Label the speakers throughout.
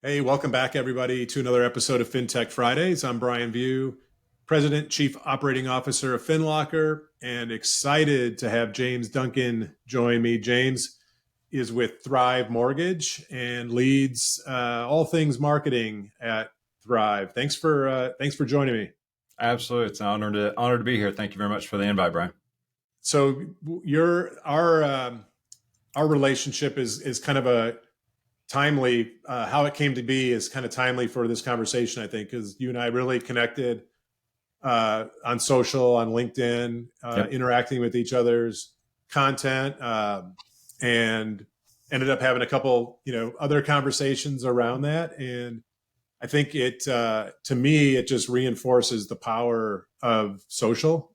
Speaker 1: Hey, welcome back, everybody, to another episode of Fintech Fridays. I'm Brian View, President, Chief Operating Officer of FinLocker, and excited to have James Duncan join me. James is with Thrive Mortgage and leads all things marketing at Thrive. Thanks for joining me.
Speaker 2: Absolutely. It's an honor to be here. Thank you very much for the invite, Brian.
Speaker 1: So your our relationship is kind of a timely. How it came to be is kind of timely for this conversation, I think, because you and I really connected on social, on LinkedIn,
Speaker 2: Yep.
Speaker 1: interacting with each other's content, and ended up having a couple, other conversations around that. And I think to me, it just reinforces the power of social.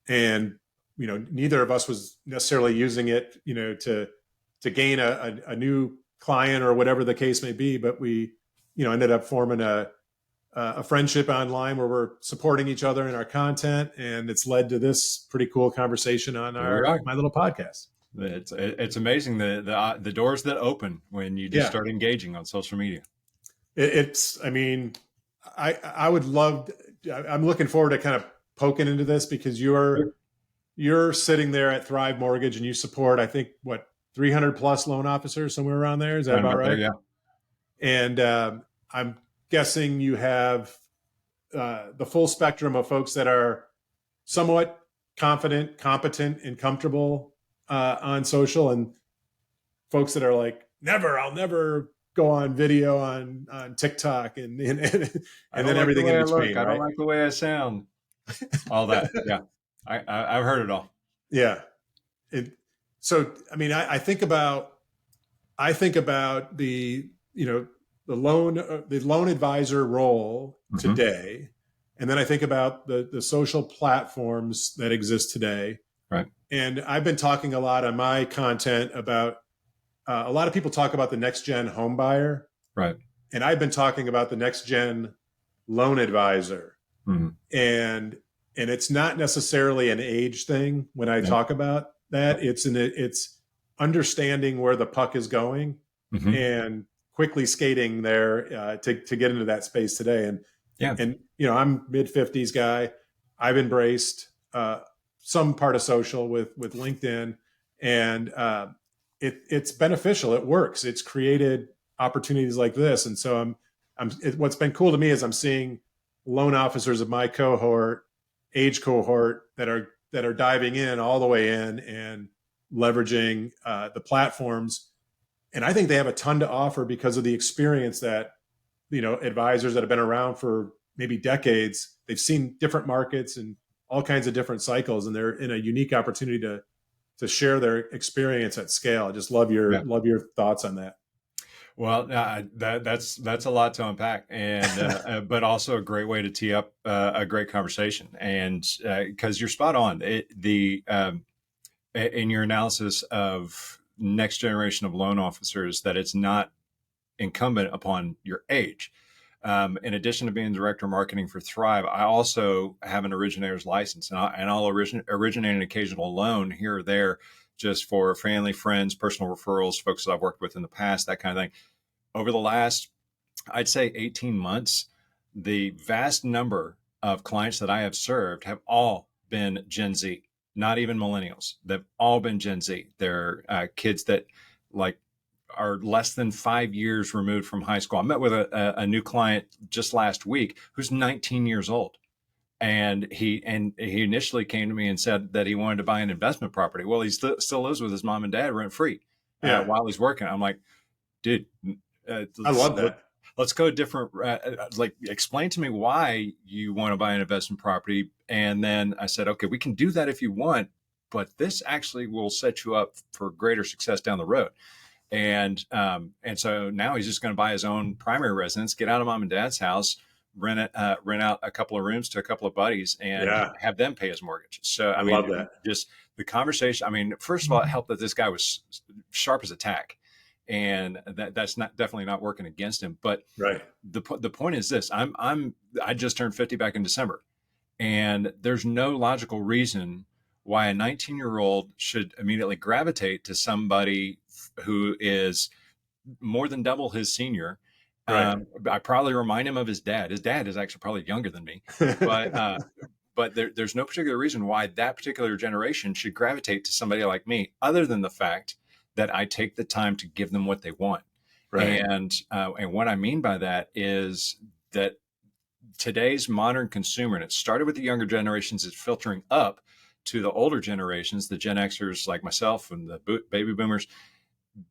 Speaker 1: And neither of us was necessarily using it, to gain a new client or whatever the case may be, but we, ended up forming a friendship online where we're supporting each other in our content, and it's led to this pretty cool conversation on
Speaker 2: Here we are.
Speaker 1: my little podcast.
Speaker 2: It's amazing the doors that open when you just
Speaker 1: Yeah,
Speaker 2: start engaging on social media.
Speaker 1: it's. I mean, I would love. I'm looking forward to kind of poking into this because
Speaker 2: Sure.
Speaker 1: you're sitting there at Thrive Mortgage and you support, I think, what, 300 plus loan officers, somewhere around there. Is that
Speaker 2: Right
Speaker 1: about
Speaker 2: about there,
Speaker 1: right?
Speaker 2: yeah.
Speaker 1: And I'm guessing you have the full spectrum of folks that are somewhat confident, competent, and comfortable on social, and folks that are like, I'll never go on video on TikTok,
Speaker 2: I
Speaker 1: and
Speaker 2: don't
Speaker 1: then
Speaker 2: like the
Speaker 1: everything
Speaker 2: way
Speaker 1: in
Speaker 2: I look.
Speaker 1: between,
Speaker 2: I don't
Speaker 1: right?
Speaker 2: like the way I sound. All that. Yeah. I've heard it all.
Speaker 1: Yeah. It, so, I mean, I think about the loan advisor role
Speaker 2: Hmm.
Speaker 1: today, and then I think about the social platforms that exist today.
Speaker 2: Right.
Speaker 1: And I've been talking a lot on my content about a lot of people talk about the next gen home buyer,
Speaker 2: Right.
Speaker 1: and I've been talking about the next gen loan advisor.
Speaker 2: Hmm.
Speaker 1: And it's not necessarily an age thing when I
Speaker 2: Yeah.
Speaker 1: talk about that. It's understanding where the puck is going
Speaker 2: Hmm.
Speaker 1: and quickly skating there to get into that space today.
Speaker 2: Yeah.
Speaker 1: And I'm mid 50s guy. I've embraced some part of social with LinkedIn, and it's beneficial. It works. It's created opportunities like this, and so what's been cool to me is I'm seeing loan officers of my age cohort that are diving in all the way in and leveraging the platforms, and I think they have a ton to offer because of the experience that advisors that have been around for maybe decades. They've seen different markets and all kinds of different cycles, and they're in a unique opportunity to share their experience at scale. I just
Speaker 2: Yeah.
Speaker 1: love your thoughts on that.
Speaker 2: Well, that's a lot to unpack, and but also a great way to tee up a great conversation. And because you're spot on, in your analysis of next generation of loan officers, that it's not incumbent upon your age. In addition to being director of marketing for Thrive, I also have an originator's license, and I'll originate an occasional loan here or there, just for family, friends, personal referrals, folks that I've worked with in the past, that kind of thing. Over the last, I'd say, 18 months, the vast number of clients that I have served have all been Gen Z, not even millennials. They've all been Gen Z. They're kids that like are less than 5 years removed from high school. I met with a new client just last week who's 19 years old. And he initially came to me and said that he wanted to buy an investment property. Well, he still lives with his mom and dad rent free
Speaker 1: Yeah,
Speaker 2: while he's working. I'm like, dude,
Speaker 1: I
Speaker 2: let's
Speaker 1: love that.
Speaker 2: let's go different. Like, explain to me why you want to buy an investment property. And then I said, okay, we can do that if you want, but this actually will set you up for greater success down the road. And so now he's just going to buy his own primary residence, get out of mom and dad's house, rent out a couple of rooms to a couple of buddies, and
Speaker 1: Yeah,
Speaker 2: have them pay his mortgage. So
Speaker 1: I
Speaker 2: I
Speaker 1: love
Speaker 2: mean,
Speaker 1: that.
Speaker 2: just the conversation. I mean, first of all, it helped that this guy was sharp as a tack, and that's not definitely not working against him. But
Speaker 1: Right.
Speaker 2: the point is this: I just turned 50 back in December, and there's no logical reason why a 19-year-old should immediately gravitate to somebody who is more than double his senior.
Speaker 1: Right.
Speaker 2: I probably remind him of his dad. His dad is actually probably younger than me, but there's no particular reason why that particular generation should gravitate to somebody like me, other than the fact that I take the time to give them what they want.
Speaker 1: Right.
Speaker 2: And what I mean by that is that today's modern consumer, and it started with the younger generations, it's filtering up to the older generations, the Gen Xers like myself and the baby boomers.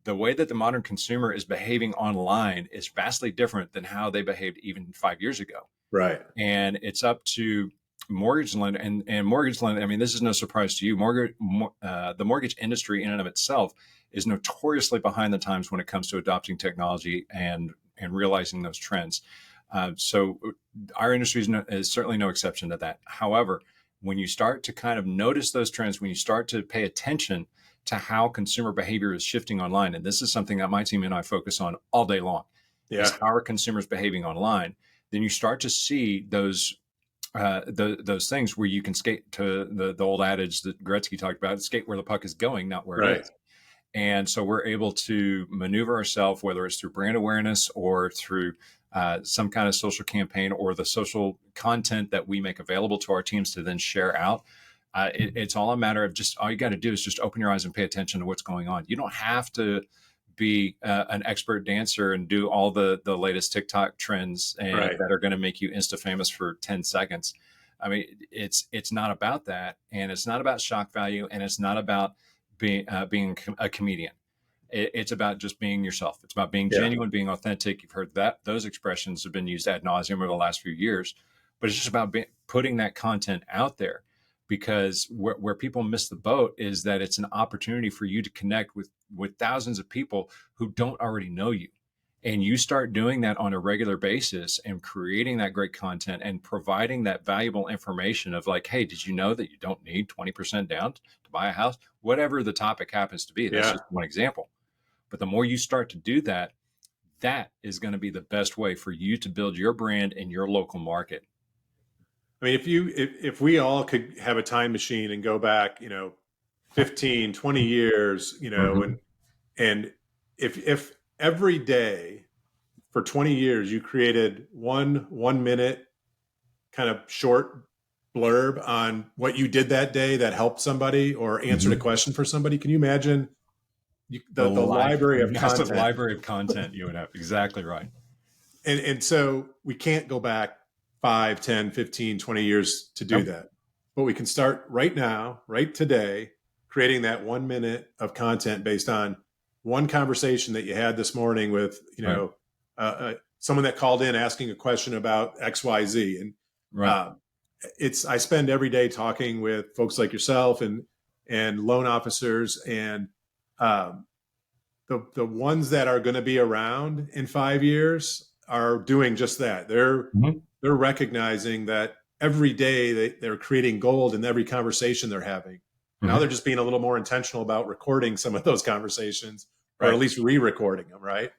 Speaker 2: The way that the modern consumer is behaving online is vastly different than how they behaved even 5 years ago.
Speaker 1: Right.
Speaker 2: And it's up to mortgage lender and mortgage lender. I mean, this is no surprise to you. The mortgage industry in and of itself is notoriously behind the times when it comes to adopting technology and realizing those trends. So our industry is certainly no exception to that. However, when you start to kind of notice those trends, when you start to pay attention to how consumer behavior is shifting online, and this is something that my team and I focus on all day long, is how are consumers behaving online, then you start to see those things where you can skate to the old adage that Gretzky talked about, skate where the puck is going, not where it is. And so we're able to maneuver ourselves, whether it's through brand awareness or through some kind of social campaign or the social content that we make available to our teams to then share out. It's all a matter of just, all you got to do is just open your eyes and pay attention to what's going on. You don't have to be an expert dancer and do all the latest TikTok trends that are going to make you Insta famous for 10 seconds. I mean, it's not about that, and it's not about shock value, and it's not about being a comedian. It's about just being yourself. It's about being genuine, being authentic. You've heard that those expressions have been used ad nauseum over the last few years, but it's just about putting that content out there, because where people miss the boat is that it's an opportunity for you to connect with thousands of people who don't already know you. And you start doing that on a regular basis and creating that great content and providing that valuable information of like, hey, did you know that you don't need 20% down to buy a house? Whatever the topic happens to be. That's just one example. But the more you start to do that, that is going to be the best way for you to build your brand in your local market.
Speaker 1: I mean, if we all could have a time machine and go back, 15, 20 years, and if every day for 20 years you created 1 minute kind of short blurb on what you did that day that helped somebody or answered a question for somebody, can you imagine the library of content?
Speaker 2: Library of content you would have. Exactly right.
Speaker 1: And so we can't go back 5, 10, 15, 20 years to do that. But we can start right now, right today, creating that 1 minute of content based on one conversation that you had this morning with, someone that called in asking a question about XYZ. And I spend every day talking with folks like yourself and loan officers, and the ones that are going to be around in 5 years are doing just that. They're recognizing that every day they're creating gold in every conversation they're having. Now they're just being a little more intentional about recording some of those conversations, or at least re-recording them. Right.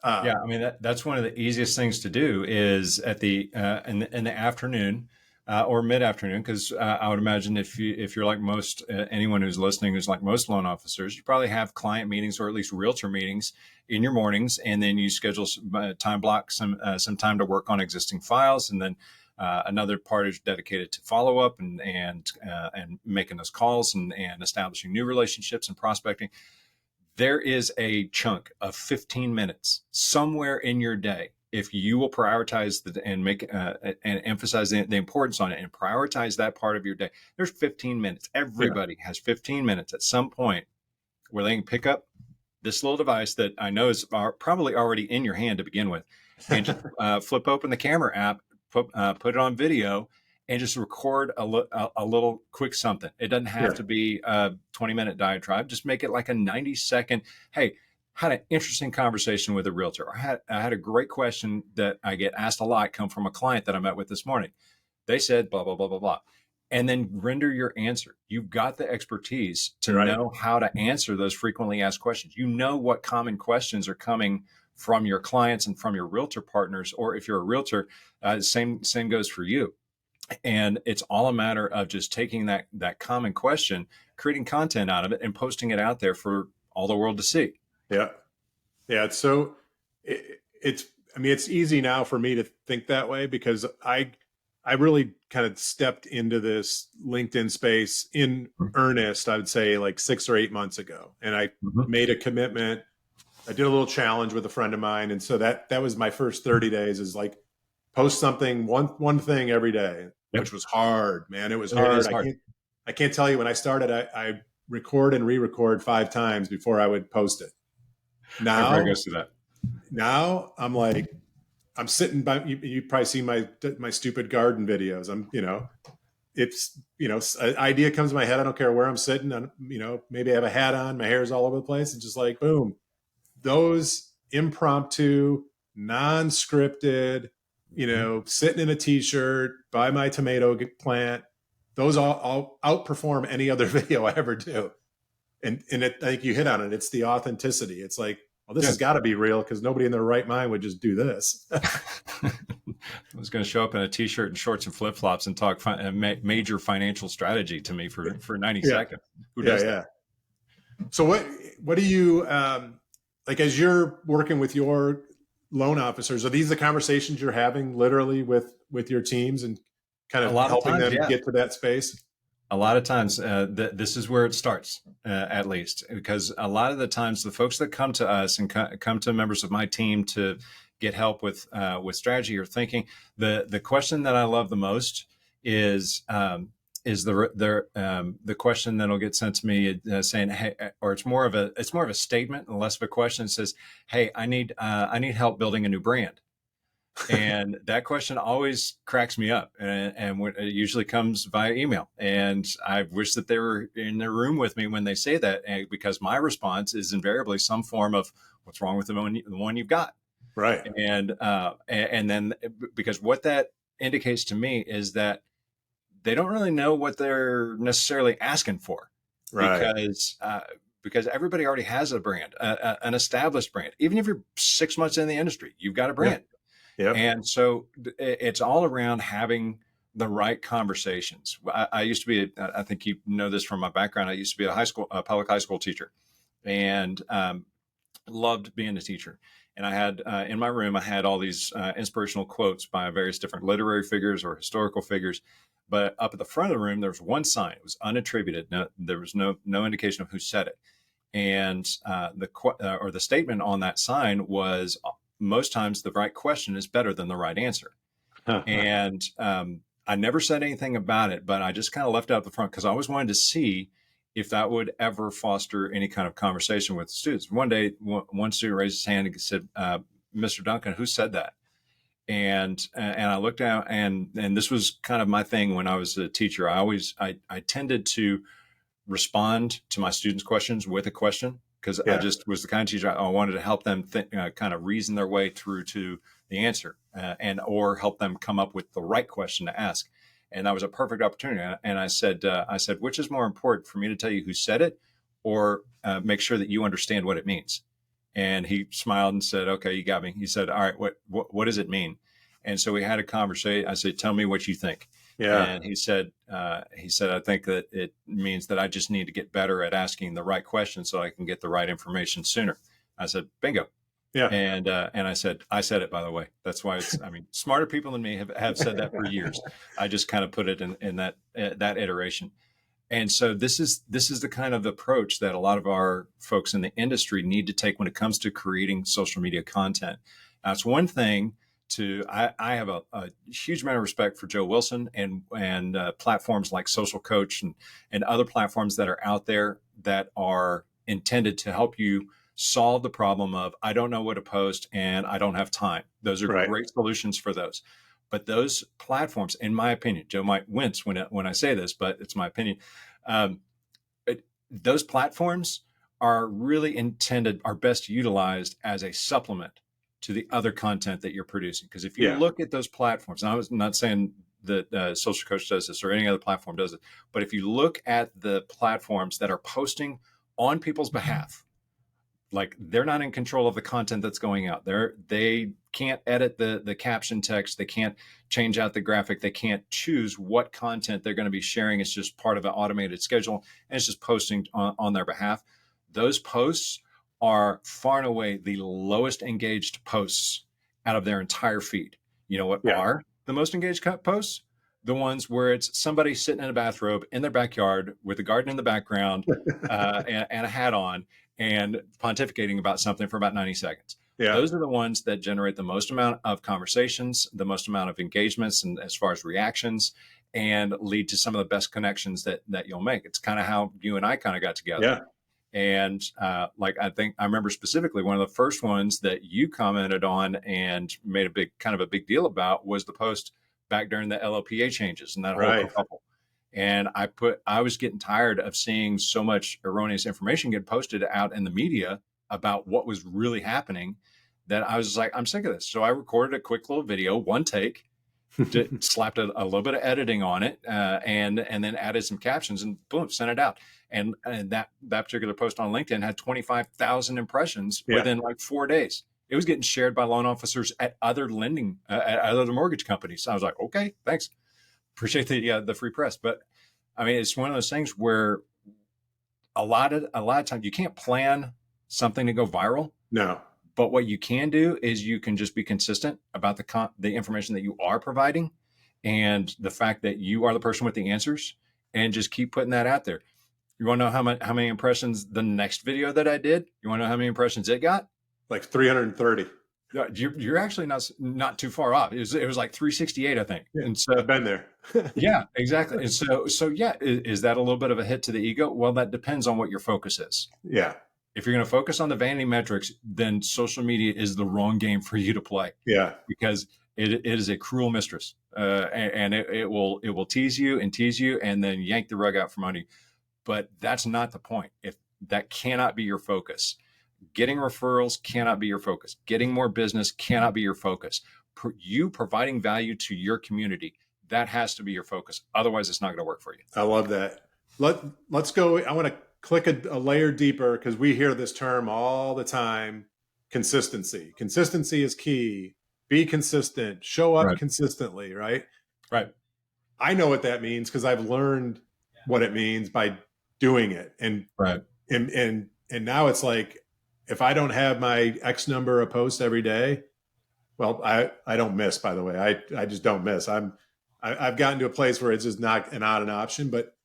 Speaker 2: Yeah, I mean that's one of the easiest things to do is at the in the afternoon or mid afternoon, because I would imagine if you're like most anyone who's listening who's like most loan officers, you probably have client meetings or at least realtor meetings in your mornings, and then you schedule time block some time to work on existing files, and then another part is dedicated to follow up and making those calls and establishing new relationships and prospecting. There is a chunk of 15 minutes somewhere in your day, if you will prioritize and make and emphasize the importance on it and prioritize that part of your day. There's 15 minutes. Everybody has 15 minutes at some point where they can pick up this little device that I know is probably already in your hand to begin with, and just flip open the camera app, put it on video, and just record a little quick something. It doesn't have to be a 20-minute diatribe. Just make it like a 90-second, hey, had an interesting conversation with a realtor. I had a great question that I get asked a lot come from a client that I met with this morning. They said, blah, blah, blah, blah, blah. And then render your answer. You've got the expertise to know how to answer those frequently asked questions. You know what common questions are coming from your clients and from your realtor partners, or if you're a realtor, same goes for you. And it's all a matter of just taking that common question, creating content out of it, and posting it out there for all the world to see.
Speaker 1: Yeah. Yeah, it's so it's I mean it's easy now for me to think that way because I really kind of stepped into this LinkedIn space in earnest, I would say like 6 or 8 months ago. And I
Speaker 2: Mhm.
Speaker 1: made a commitment. I did a little challenge with a friend of mine. And so that was my first 30 days is like post something, one thing every day,
Speaker 2: Yep.
Speaker 1: which was hard, man. It was
Speaker 2: It
Speaker 1: hard.
Speaker 2: is hard.
Speaker 1: I can't tell you when I started, I record and re-record 5 times before I would post it.
Speaker 2: Everybody
Speaker 1: Now,
Speaker 2: goes through that.
Speaker 1: now I'm like, I'm sitting by you probably see my stupid garden videos. It's an idea comes to my head. I don't care where I'm sitting. Maybe I have a hat on. My hair's all over the place. It's just like boom. Those impromptu, non-scripted.
Speaker 2: Mhm.
Speaker 1: Sitting in a t-shirt by my tomato plant. Those all outperform any other video I ever do. And I think you hit on it. It's the authenticity. It's like, well, this
Speaker 2: Yeah.
Speaker 1: has got to be real because nobody in their right mind would just do this.
Speaker 2: I was going to show up in a t-shirt and shorts and flip-flops and talk major financial strategy to me for 90
Speaker 1: Yeah,
Speaker 2: seconds. Who
Speaker 1: yeah,
Speaker 2: does that?
Speaker 1: yeah. So what do you like as you're working with your loan officers? Are these the conversations you're having literally with your teams and kind
Speaker 2: A
Speaker 1: of
Speaker 2: lot of
Speaker 1: helping
Speaker 2: times,
Speaker 1: them
Speaker 2: yeah.
Speaker 1: get to that space?
Speaker 2: A lot of times, this is where it starts, at least, because a lot of the times, the folks that come to us and come to members of my team to get help with strategy or thinking, the question that I love the most is the question that'll get sent to me saying, hey, or it's more of a statement and less of a question. It says, hey, I need help building a new brand. And that question always cracks me up, and it usually comes via email. And I wish that they were in the room with me when they say that, because my response is invariably some form of "What's wrong with the one you've got?"
Speaker 1: Right,
Speaker 2: And then because what that indicates to me is that they don't really know what they're necessarily asking for,
Speaker 1: right.
Speaker 2: because everybody already has a brand, an established brand. Even if you're 6 months in the industry, you've got a
Speaker 1: Yeah,
Speaker 2: brand.
Speaker 1: yep,
Speaker 2: And so it's all around having the right conversations. I used to be, I think you know this from my background. I used to be a public high school teacher, and loved being a teacher. And I had in my room, I had all these inspirational quotes by various different literary figures or historical figures. But up at the front of the room, there was one sign. It was unattributed. No, there was no indication of who said it. And the statement on that sign was, most times the right question is better than the right answer. And I never said anything about it, but I just kind of left it out the front because I always wanted to see if that would ever foster any kind of conversation with students. One day, one student raised his hand and said, "Mr. Duncan, who said that?" And I looked out, and this was kind of my thing when I was a teacher. I tended to respond to my students' questions with a question because I
Speaker 1: yeah,
Speaker 2: just was the kind of teacher I wanted to help them kind of reason their way through to the answer, and or help them come up with the right question to ask. And that was a perfect opportunity. And I said, which is more important for me to tell you who said it, or make sure that you understand what it means? And he smiled and said, "Okay, you got me." He said, "All right, what does it mean?" And so we had a conversation. I said, "Tell me what you think."
Speaker 1: yeah,
Speaker 2: And he said, "I think that it means that I just need to get better at asking the right questions so I can get the right information sooner." I said, "Bingo."
Speaker 1: yeah.
Speaker 2: And I said it, by the way. That's why I mean, smarter people than me have said that for years. I just kind of put it in that iteration. And so this is the kind of approach that a lot of our folks in the industry need to take when it comes to creating social media content. Now, it's one thing I have a huge amount of respect for Joe Wilson and platforms like Social Coach and other platforms that are out there that are intended to help you solve the problem of I don't know what to post and I don't have time. Those are
Speaker 1: Right.
Speaker 2: great solutions for those. But those platforms, in my opinion, Joe might wince when I say this, but it's my opinion. Um, those platforms are really intended, are best utilized as a supplement to the other content that you're producing. Because if you
Speaker 1: Yeah.
Speaker 2: look at those platforms, and I was not saying that Social Coach does this or any other platform does it, but if you look at the platforms that are posting on people's behalf, like they're not in control of the content that's going out there. They can't edit the caption text. They can't change out the graphic. They can't choose what content they're going to be sharing. It's just part of an automated schedule, and it's just posting on their behalf. Those posts are far and away the lowest engaged posts out of their entire feed. You know what
Speaker 1: Yeah.
Speaker 2: are the most engaged posts? The ones where it's somebody sitting in a bathrobe in their backyard with a garden in the background, and a hat on, and pontificating about something for about 90 seconds.
Speaker 1: Yeah.
Speaker 2: Those are the ones that generate the most amount of conversations, the most amount of engagements, and as far as reactions, and lead to some of the best connections that you'll make. It's kind of how you and I kind of got together.
Speaker 1: Yeah.
Speaker 2: And like, I think I remember specifically one of the first ones that you commented on and made a big deal about was the post back during the LLPA changes and that whole
Speaker 1: Right.
Speaker 2: kerfuffle. And I was getting tired of seeing so much erroneous information get posted out in the media about what was really happening, that I was just like, I'm sick of this. So I recorded a quick little video, one take, slapped a little bit of editing on it, and then added some captions, and boom, sent it out. And that particular post on LinkedIn had 25,000 impressions
Speaker 1: Yeah.
Speaker 2: within like 4 days. It was getting shared by loan officers at other at other mortgage companies. I was like, okay, thanks, appreciate the free press. But I mean, it's one of those things where a lot of times you can't plan something to go viral.
Speaker 1: No.
Speaker 2: But what you can do is you can just be consistent about the information that you are providing, and the fact that you are the person with the answers, and just keep putting that out there. You want to know how many impressions the next video that I did? You want to know how many impressions it got?
Speaker 1: Like 330.
Speaker 2: You're actually not too far off. It was like 368, I think.
Speaker 1: Yeah,
Speaker 2: And so
Speaker 1: I've been there.
Speaker 2: yeah, exactly. And so yeah, is that a little bit of a hit to the ego? Well, that depends on what your focus is.
Speaker 1: Yeah.
Speaker 2: If you're going to focus on the vanity metrics, then social media is the wrong game for you to play.
Speaker 1: Yeah.
Speaker 2: Because it is a cruel mistress, and it will tease you, and then yank the rug out from under you. But that's not the point. If that cannot be your focus, getting referrals cannot be your focus. Getting more business cannot be your focus. You providing value to your community, that has to be your focus. Otherwise, it's not going to work for you.
Speaker 1: I love that. Let's go. I want to click a layer deeper, because we hear this term all the time: consistency. Consistency is key. Be consistent. Show up consistently. Right.
Speaker 2: Right.
Speaker 1: I know what that means, because I've learned what it means by doing it. And now it's like, if I don't have my X number of posts every day, well, I don't miss, by the way. I just don't miss. I've gotten to a place where it's just not an option. But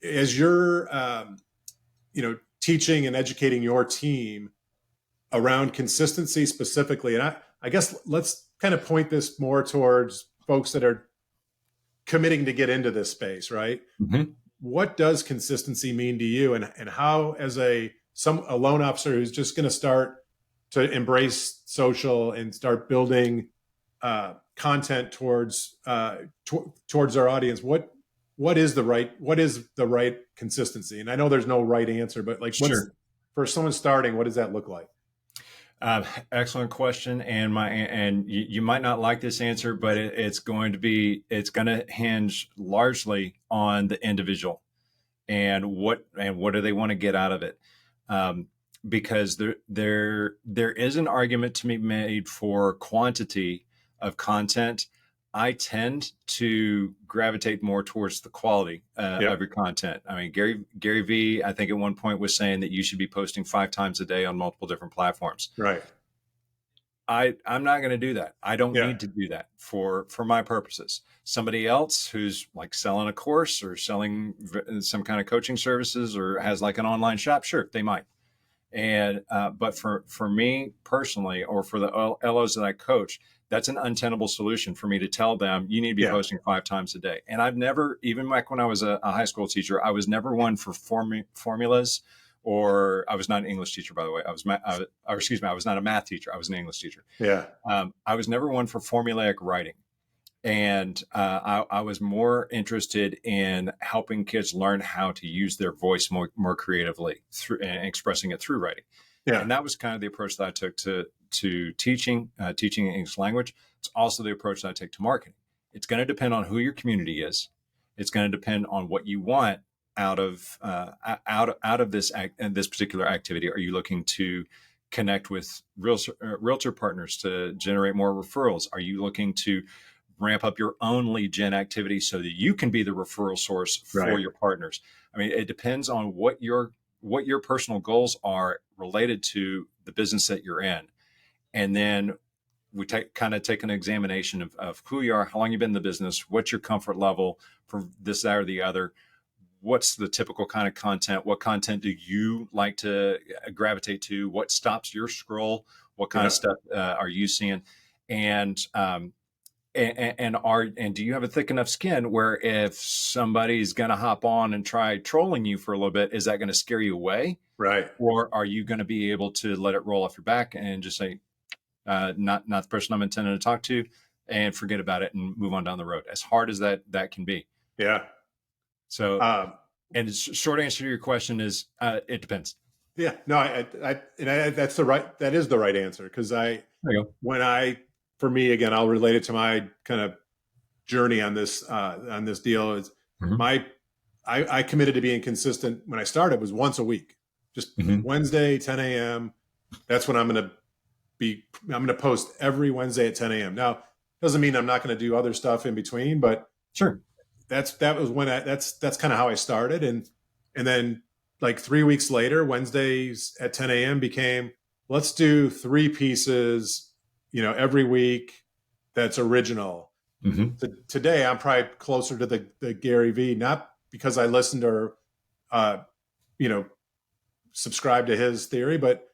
Speaker 1: as you're, teaching and educating your team around consistency specifically, and I guess let's kind of point this more towards folks that are committing to get into this space, right?
Speaker 2: Mm-hmm.
Speaker 1: What does consistency mean to you, and how, as a loan officer who's just going to start to embrace social and start building content towards our audience, what is the right consistency? And I know there's no right answer, but like, for someone starting, what does that look like?
Speaker 2: Excellent question. And you might not like this answer, but it's going to hinge largely on the individual and what do they want to get out of it. Because there is an argument to be made for quantity of content. I tend to gravitate more towards the quality of your content. I mean, Gary V, I think at one point was saying that you should be posting 5 times a day on multiple different platforms.
Speaker 1: Right.
Speaker 2: I'm not going to do that. I don't need to do that for my purposes. Somebody else who's like selling a course or selling some kind of coaching services or has like an online shop, sure, they might. And but for me personally, or for the LOs that I coach, that's an untenable solution for me to tell them you need to be posting 5 times a day. And I've never, even back when I was a high school teacher, I was never one for formulas, or I was not an English teacher, by the way. I was not a math teacher. I was an English teacher.
Speaker 1: Yeah.
Speaker 2: I was never one for formulaic writing. And I was more interested in helping kids learn how to use their voice more creatively and expressing it through writing. Yeah. And that was kind of the approach that I took to teaching English language. It's also the approach that I take to marketing. It's going to depend on who your community is. It's going to depend on what you want out of this particular activity. Are you looking to connect with realtor partners to generate more referrals? Are you looking to ramp up your own lead gen activity so that you can be the referral source for your partners? I mean, it depends on what your what your personal goals are related to the business that you're in. And then we take an examination of who you are, how long you've been in the business, what's your comfort level for this, that, or the other. What's the typical kind of content? What content do you like to gravitate to? What stops your scroll? What kind of stuff are you seeing? And do you have a thick enough skin where if somebody's going to hop on and try trolling you for a little bit, is that going to scare you away?
Speaker 1: Right.
Speaker 2: Or are you going to be able to let it roll off your back and just say, not the person I'm intending to talk to, and forget about it and move on down the road? As hard as that can be.
Speaker 1: Yeah.
Speaker 2: So, and short answer to your question is, it depends.
Speaker 1: Yeah, no, that is the right answer. Cause for me, again, I'll relate it to my kind of journey on this deal is I committed to being consistent when I started was once a week, just Wednesday, 10 a.m. That's when I'm going to post every Wednesday at 10 a.m. Now, doesn't mean I'm not going to do other stuff in between, but
Speaker 2: sure.
Speaker 1: That's kind of how I started. And then like 3 weeks later, Wednesdays at 10 a.m. became, let's do 3 pieces, every week that's original. Today, I'm probably closer to the Gary V, not because I listened or, subscribe to his theory, but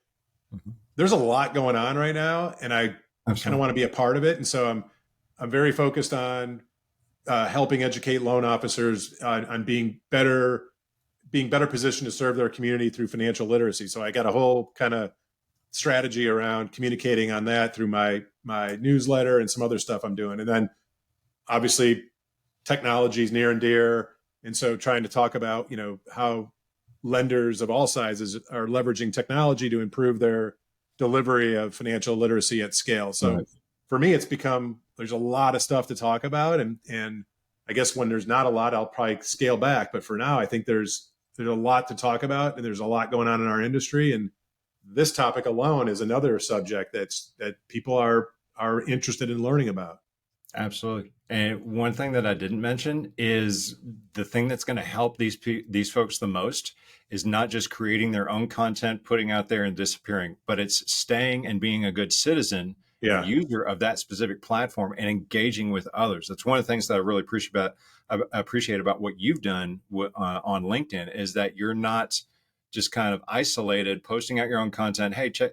Speaker 1: there's a lot going on right now, and I kind of want to be a part of it. And so I'm very focused on helping educate loan officers on being better positioned to serve their community through financial literacy. So I got a whole kind of strategy around communicating on that through my newsletter and some other stuff I'm doing. And then obviously technology is near and dear. And so trying to talk about, how lenders of all sizes are leveraging technology to improve their delivery of financial literacy at scale. So for me, it's become, there's a lot of stuff to talk about. And I guess when there's not a lot, I'll probably scale back. But for now, I think there's a lot to talk about, and there's a lot going on in our industry. And this topic alone is another subject that people are interested in learning about.
Speaker 2: Absolutely. And one thing that I didn't mention is the thing that's going to help these folks the most is not just creating their own content, putting out there and disappearing, but it's staying and being a good citizen, a user of that specific platform, and engaging with others. That's one of the things that I really appreciate about what you've done on LinkedIn, is that you're not just kind of isolated, posting out your own content. Hey, check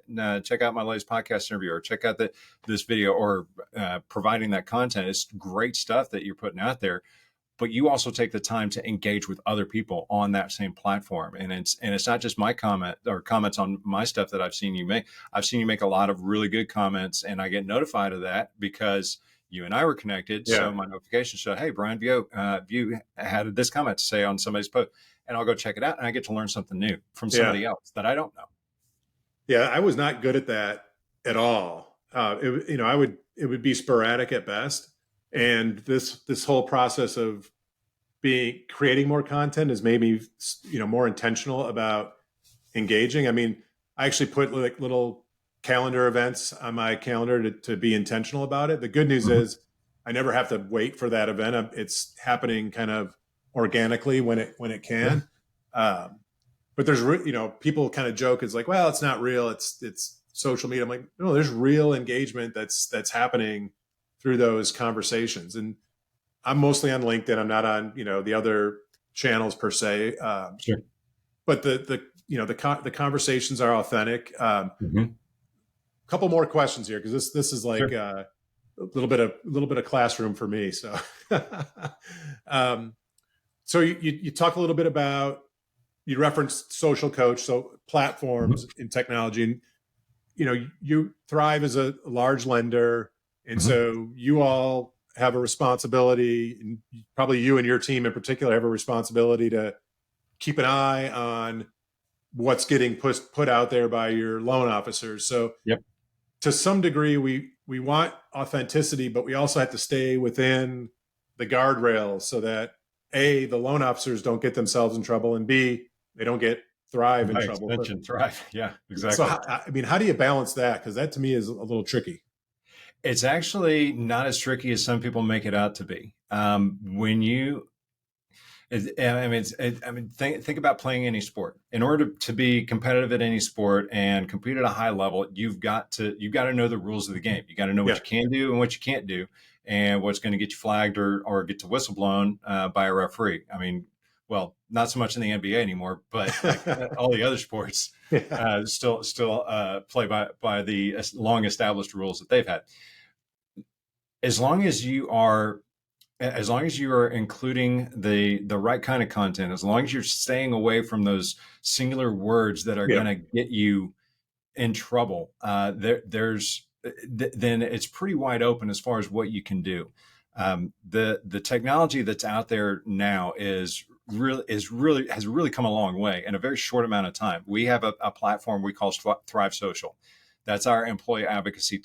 Speaker 2: out my latest podcast interview, or check out this video, or providing that content. It's great stuff that you're putting out there, but you also take the time to engage with other people on that same platform. And it's not just my comments on my stuff that I've seen you make. I've seen you make a lot of really good comments, and I get notified of that because you and I were connected. Yeah. So my notifications show, hey, Brian View had this comment to say on somebody's post. And I'll go check it out, and I get to learn something new from somebody else that I don't know.
Speaker 1: Yeah, I was not good at that at all. It would be sporadic at best. And this whole process of creating more content has made me, more intentional about engaging. I mean, I actually put like little calendar events on my calendar to be intentional about it. The good news is I never have to wait for that event. It's happening kind of organically when it can. But there's, people kind of joke, it's like, well, it's not real. It's social media. I'm like, no, there's real engagement that's happening through those conversations. And I'm mostly on LinkedIn. I'm not on, the other channels per se.
Speaker 2: Sure.
Speaker 1: But the conversations are authentic. Couple more questions here, because this is like a little bit of classroom for me. So, so you talk a little bit about, you referenced social coach, so platforms in technology, and you Thrive as a large lender, and so you all have a responsibility, and probably you and your team in particular have a responsibility to keep an eye on what's getting put out there by your loan officers. So to some degree, we want authenticity, but we also have to stay within the guardrails so that A, the loan officers don't get themselves in trouble, and B, they don't get Thrive in trouble.
Speaker 2: Thrive. Yeah, exactly.
Speaker 1: So, how do you balance that? Because that to me is a little tricky.
Speaker 2: It's actually not as tricky as some people make it out to be. Think about playing any sport. In order to be competitive at any sport and compete at a high level, you've got to know the rules of the game. You got to know what
Speaker 1: Yeah.
Speaker 2: you can do and what you can't do, and what's going to get you flagged or get to whistle blown by a referee. Well, not so much in the NBA anymore, but like all the other sports,
Speaker 1: Yeah.
Speaker 2: still play by the long established rules that they've had. As long as you are as long as you are including the right kind of content, as long as you're staying away from those singular words that are
Speaker 1: Yeah.
Speaker 2: going to get you in trouble, then it's pretty wide open as far as what you can do. The technology that's out there now has really come a long way in a very short amount of time. We have a platform we call Thrive Social. That's our employee advocacy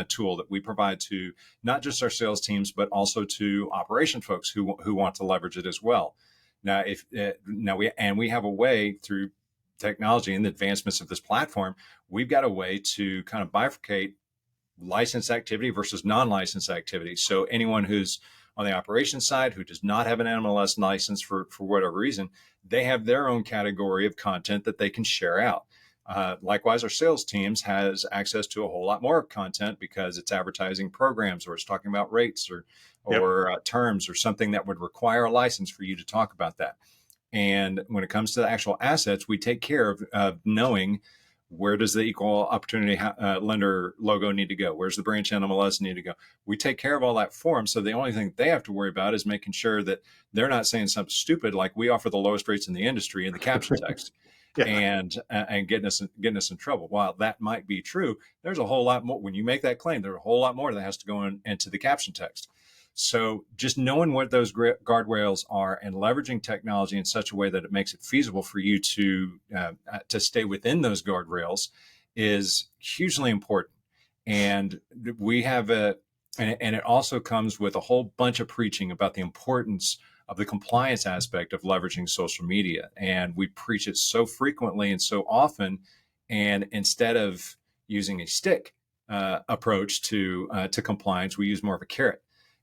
Speaker 2: tool that we provide to not just our sales teams, but also to operation folks who want to leverage it as well. Now, if now we have a way through technology and the advancements of this platform, we've got a way to kind of bifurcate licensed activity versus non-licensed activity. So anyone who's on the operations side who does not have an MLS license for whatever reason, they have their own category of content that they can share out. Likewise, our sales teams has access to a whole lot more content because it's advertising programs or it's talking about rates or
Speaker 1: Yep.
Speaker 2: terms or something that would require a license for you to talk about that. And when it comes to the actual assets, we take care of knowing where does the equal opportunity lender logo need to go? Where's the branch NMLS need to go? We take care of all that for them. So the only thing they have to worry about is making sure that they're not saying something stupid like we offer the lowest rates in the industry in the caption text
Speaker 1: Yeah.
Speaker 2: and getting us in trouble. While that might be true, there's a whole lot more. When you make that claim, there's a whole lot more that has to go into the caption text. So just knowing what those guardrails are and leveraging technology in such a way that it makes it feasible for you to stay within those guardrails is hugely important. And we have and it also comes with a whole bunch of preaching about the importance of the compliance aspect of leveraging social media. And we preach it so frequently and so often. And instead of using a stick approach to compliance, we use more of a carrot.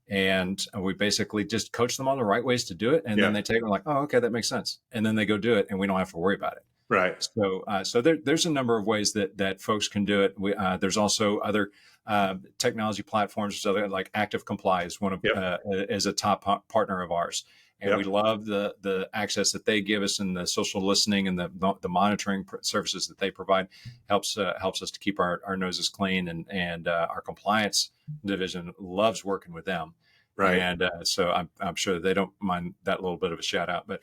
Speaker 2: And we basically just coach them on the right ways to do it. And
Speaker 1: Yeah.
Speaker 2: then they take it like, oh, okay, that makes sense. And then they go do it and we don't have to worry about it.
Speaker 1: Right.
Speaker 2: So there's a number of ways that folks can do it. There's also other technology platforms. So like Active Comply is one of
Speaker 1: Yep.
Speaker 2: is a top partner of ours, and we
Speaker 1: Yep.
Speaker 2: love the access that they give us and the social listening and the monitoring services that they provide helps us to keep our noses clean, and our compliance division loves working with them.
Speaker 1: Right.
Speaker 2: And so I'm sure they don't mind that little bit of a shout out, but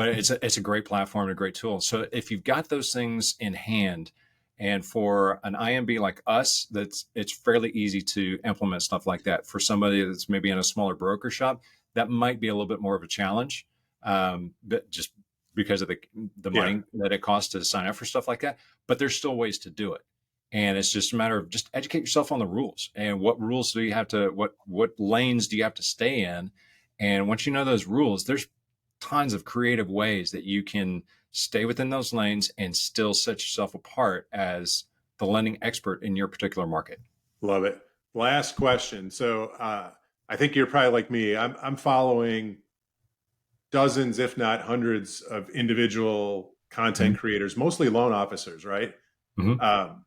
Speaker 2: it's a great platform and a great tool. So if you've got those things in hand, and for an IMB like us, it's fairly easy to implement stuff like that. For somebody that's maybe in a smaller broker shop, that might be a little bit more of a challenge, but just because of the
Speaker 1: Yeah.
Speaker 2: money that it costs to sign up for stuff like that. But there's still ways to do it. And it's just a matter of just educate yourself on the rules and what rules do you have to, what lanes do you have to stay in? And once you know those rules, there's tons of creative ways that you can stay within those lanes and still set yourself apart as the lending expert in your particular market.
Speaker 1: Love it. Last question. So I think you're probably like me. I'm following dozens, if not hundreds, of individual content creators, mostly loan officers, right?
Speaker 2: Mm-hmm.
Speaker 1: Um,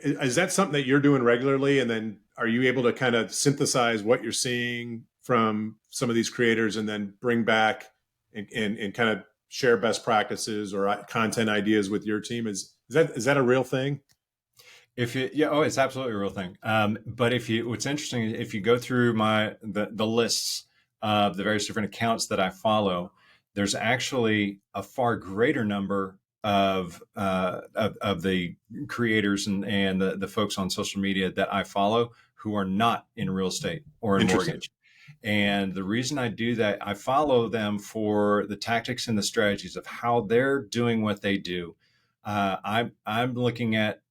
Speaker 1: is that something that you're doing regularly? And then are you able to kind of synthesize what you're seeing from some of these creators and then bring back and kind of share best practices or content ideas with your team? Is that a real thing?
Speaker 2: It's absolutely a real thing. But what's interesting, if you go through the lists of the various different accounts that I follow, there's actually a far greater number of the creators and the folks on social media that I follow who are not in real estate or in
Speaker 1: Interesting.
Speaker 2: mortgage. And the reason I do that, I follow them for the tactics and the strategies of how they're doing what they do. I'm looking at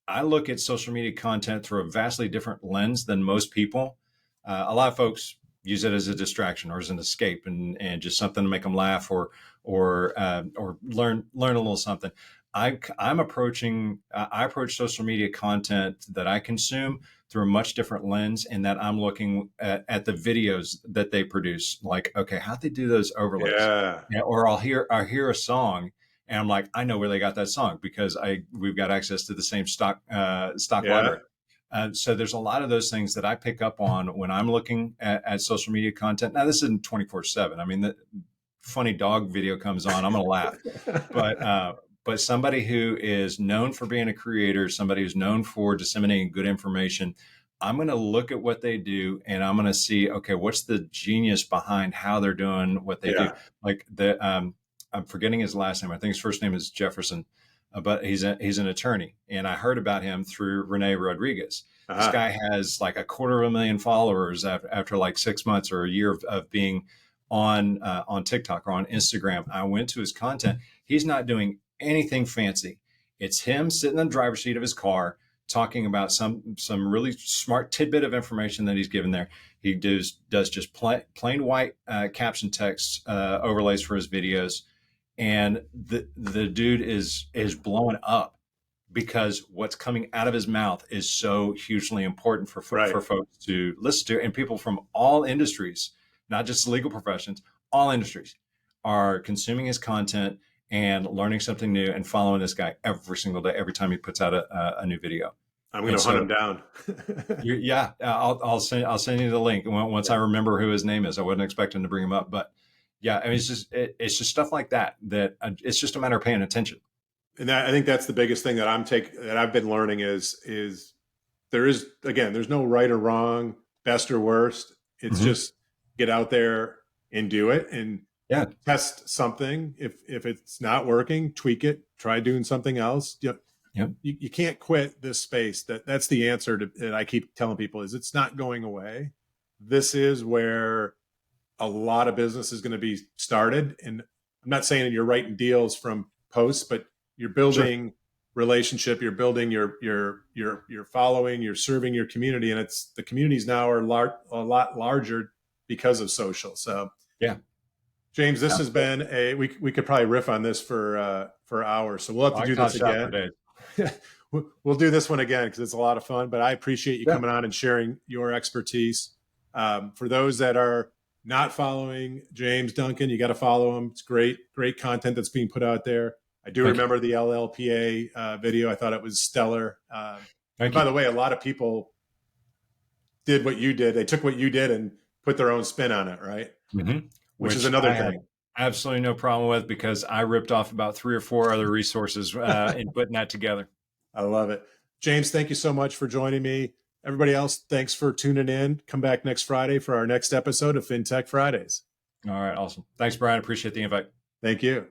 Speaker 2: I look at social media content through a vastly different lens than most people. A lot of folks use it as a distraction or as an escape and just something to make them laugh or learn a little something. I'm approaching I approach social media content that I consume through a much different lens, in that I'm looking at the videos that they produce. Like, okay, how'd they do those overlays?
Speaker 1: Yeah.
Speaker 2: Yeah, or I'll hear a song, and I'm like, I know where they got that song because we've got access to the same stock
Speaker 1: Yeah.
Speaker 2: library. So there's a lot of those things that I pick up on when I'm looking at social media content. Now, this isn't 24/7. I mean, the funny dog video comes on, I'm going to laugh. But somebody who is known for being a creator, somebody who's known for disseminating good information, I'm going to look at what they do, and I'm going to see, okay, what's the genius behind how they're doing what they do.
Speaker 1: Yeah.
Speaker 2: Like I'm forgetting his last name. I think his first name is Jefferson, but he's an attorney, and I heard about him through Rene Rodriguez. This
Speaker 1: Uh-huh.
Speaker 2: guy has like 250,000 followers after like 6 months or a year of being on TikTok or on Instagram. I went to his content. He's not doing anything fancy. It's him sitting in the driver's seat of his car talking about some really smart tidbit of information that he's given there. He does just plain white caption text overlays for his videos, and the dude is blowing up because what's coming out of his mouth is so hugely important
Speaker 1: Right.
Speaker 2: for folks to listen to, and people from all industries, not just legal professions, all industries are consuming his content and learning something new and following this guy every single day, every time he puts out a new video.
Speaker 1: I'm going
Speaker 2: And
Speaker 1: to hunt
Speaker 2: so,
Speaker 1: him down.
Speaker 2: yeah, I'll send you the link once I remember who his name is. I wasn't expecting to bring him up, but yeah, I mean, it's just stuff like that it's just a matter of paying attention.
Speaker 1: And I think that's the biggest thing that I've been learning is there's no right or wrong, best or worst. It's
Speaker 2: Mm-hmm.
Speaker 1: just get out there and do it and
Speaker 2: Yeah.
Speaker 1: test something. If it's not working, tweak it, try doing something else.
Speaker 2: Yep.
Speaker 1: You can't quit this space. That's the answer that I keep telling people is it's not going away. This is where a lot of business is going to be started. And I'm not saying you're writing deals from posts, but you're
Speaker 2: Sure.
Speaker 1: building relationship, you're building your following, you're serving your community, and it's the communities now are a lot larger because of social. So
Speaker 2: Yeah.
Speaker 1: James, this has
Speaker 2: Absolutely.
Speaker 1: been we could probably riff on this for hours. So we'll have to
Speaker 2: I
Speaker 1: do
Speaker 2: can
Speaker 1: this
Speaker 2: shop for
Speaker 1: again.
Speaker 2: days.
Speaker 1: We'll do this one again because it's a lot of fun. But I appreciate you
Speaker 2: Yeah.
Speaker 1: coming on and sharing your expertise. For those that are not following James Duncan, you got to follow him. It's great content that's being put out there. I do
Speaker 2: Thank you.
Speaker 1: remember the LLPA video. I thought it was stellar. And
Speaker 2: Thank
Speaker 1: by
Speaker 2: you.
Speaker 1: the way, a lot of people did what you did. They took what you did and put their own spin on it, right?
Speaker 2: Mm-hmm.
Speaker 1: Which is
Speaker 2: Which
Speaker 1: another
Speaker 2: I have
Speaker 1: thing.
Speaker 2: absolutely no problem with, because I ripped off about 3 or 4 other resources in putting that together.
Speaker 1: I love it. James, thank you so much for joining me. Everybody else, thanks for tuning in. Come back next Friday for our next episode of FinTech Fridays.
Speaker 2: All right. Awesome. Thanks, Brian. Appreciate the invite.
Speaker 1: Thank you.